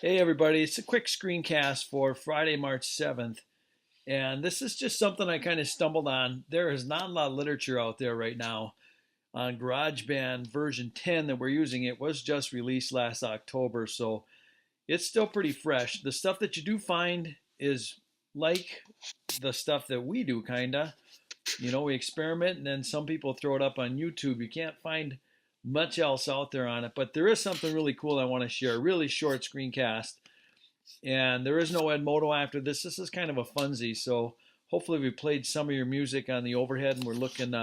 Hey everybody, it's a quick screencast for Friday, March 7th. And this is just something I kind of stumbled on. There is not a lot of literature out there right now on GarageBand version 10 that we're using. It was just released last October, so it's still pretty fresh. The stuff that you do find is like the stuff that we do, kinda. We experiment and then some people throw it up on YouTube. You can't find much else out there on it, but there is something really cool I want to share. A really short screencast, and there is no Edmodo after this. This is kind of a funsy, so hopefully we played some of your music on the overhead, and we're looking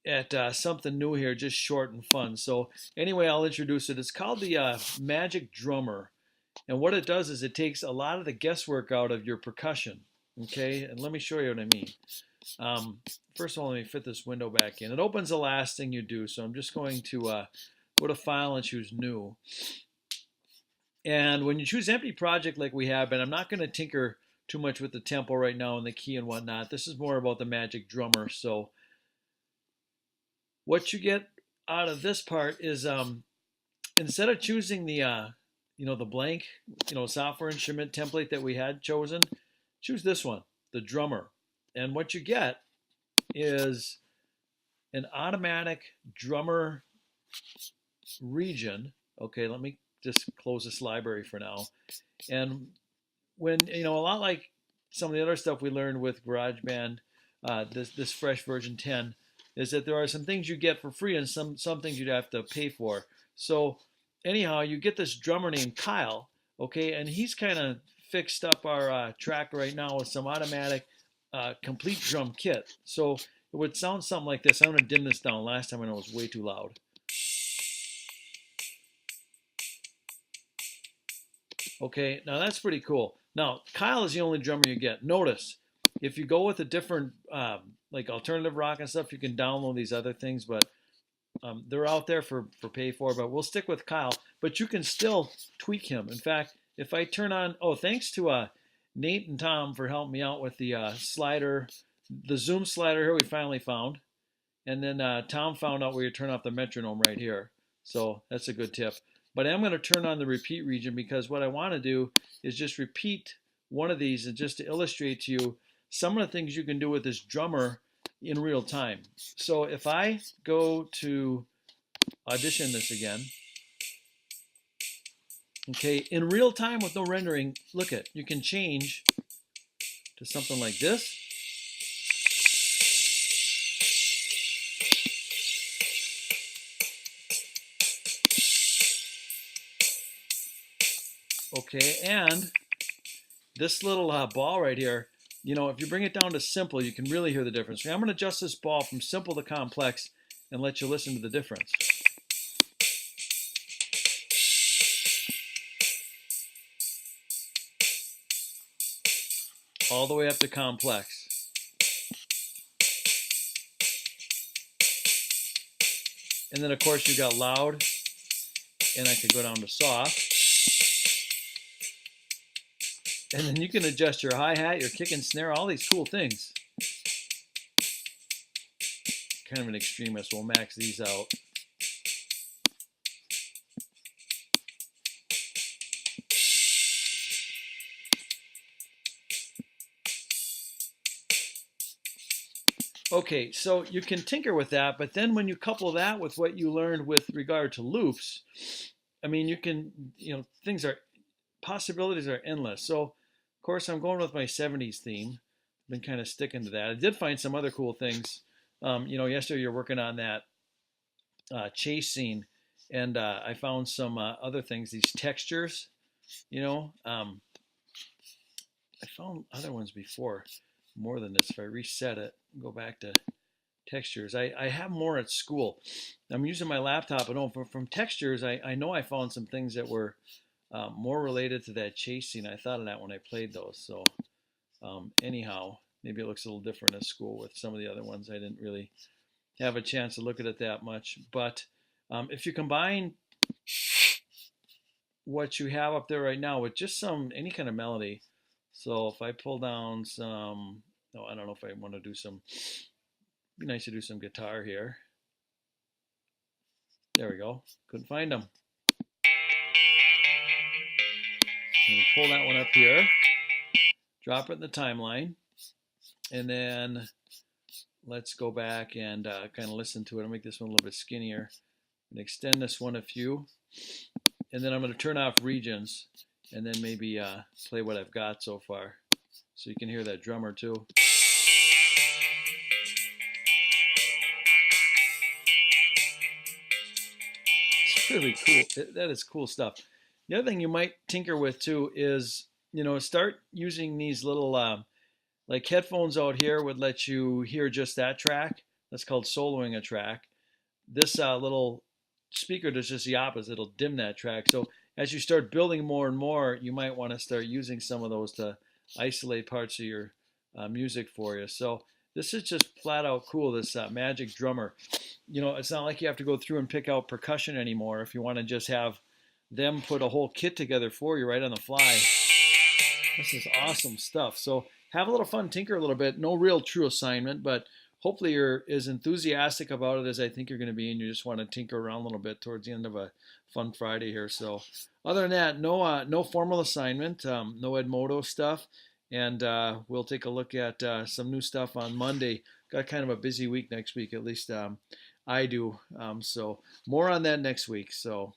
at something new here, just short and fun. So anyway, I'll introduce it. It's called the Magic Drummer, and what it does is it takes a lot of the guesswork out of your percussion. Okay, and let me show you what I mean. Um, First of all, let me fit this window back in. It opens the last thing you do, so I'm just going to go to File and choose New. And when you choose empty project like we have been, I'm not going to tinker too much with the tempo right now and the key and whatnot. This is more about the Magic Drummer. So what you get out of this part is instead of choosing the blank software instrument template that we had chosen, choose this one, the drummer. And what you get is an automatic drummer region. Okay, let me just close this library for now. And when a lot like some of the other stuff we learned with GarageBand, this fresh version 10, is that there are some things you get for free and some things you'd have to pay for. So anyhow, you get this drummer named Kyle, okay, and he's kind of fixed up our track right now with some automatic complete drum kit. So it would sound something like this. I'm going to dim this down. Last time I know it was way too loud. Okay, now that's pretty cool. Now, Kyle is the only drummer you get. Notice, if you go with a different, like alternative rock and stuff, you can download these other things, but they're out there for pay for, but we'll stick with Kyle. But you can still tweak him. In fact, if I turn on, thanks to Nate and Tom for helping me out with the slider, the zoom slider here we finally found. And then Tom found out where you turn off the metronome right here. So that's a good tip. But I'm going to turn on the repeat region because what I want to do is just repeat one of these and just to illustrate to you some of the things you can do with this drummer in real time. So if I go to audition this again, okay, in real time with no rendering, look at, you can change to something like this. Okay, and this little ball right here, if you bring it down to simple, you can really hear the difference. I'm going to adjust this ball from simple to complex and let you listen to the difference. All the way up to complex. And then of course you got loud, and I could go down to soft. And then you can adjust your hi-hat, your kick and snare, all these cool things. Kind of an extremist, we'll max these out. Okay, so you can tinker with that, but then when you couple that with what you learned with regard to loops, I mean, you can, possibilities are endless. So, of course, I'm going with my 70s theme. I've been kind of sticking to that. I did find some other cool things. Yesterday you're working on that chase scene, and I found some other things, these textures, I found other ones before, more than this. If I reset it, go back to textures. I have more at school. I'm using my laptop at home. From textures, I know I found some things that were more related to that chase scene. I thought of that when I played those. So anyhow, maybe it looks a little different at school with some of the other ones. I didn't really have a chance to look at it that much. But if you combine what you have up there right now with just any kind of melody. So if I pull down some, no, I don't know if I want to do some, be nice to do some guitar here. There we go. Couldn't find them. pull that one up here, drop it in the timeline, and then let's go back and kind of listen to it. I'll make this one a little bit skinnier and extend this one a few. And then I'm going to turn off regions and then maybe play what I've got so far so you can hear that drummer too. It's really cool. That is cool stuff. The other thing you might tinker with too is, start using these little like headphones out here would let you hear just that track. That's called soloing a track. This little speaker does just the opposite. It'll dim that track. So as you start building more and more, you might want to start using some of those to isolate parts of your music for you. So this is just flat out cool, this Magic Drummer. It's not like you have to go through and pick out percussion anymore. If you want to just have them put a whole kit together for you right on the fly. This is awesome stuff. So have a little fun, tinker a little bit. No real true assignment, but hopefully you're as enthusiastic about it as I think you're going to be, and you just want to tinker around a little bit towards the end of a fun Friday here. So other than that, no formal assignment, no Edmodo stuff, and we'll take a look at some new stuff on Monday. Got kind of a busy week next week, at least I do. So more on that next week. So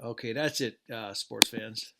okay, that's it, sports fans.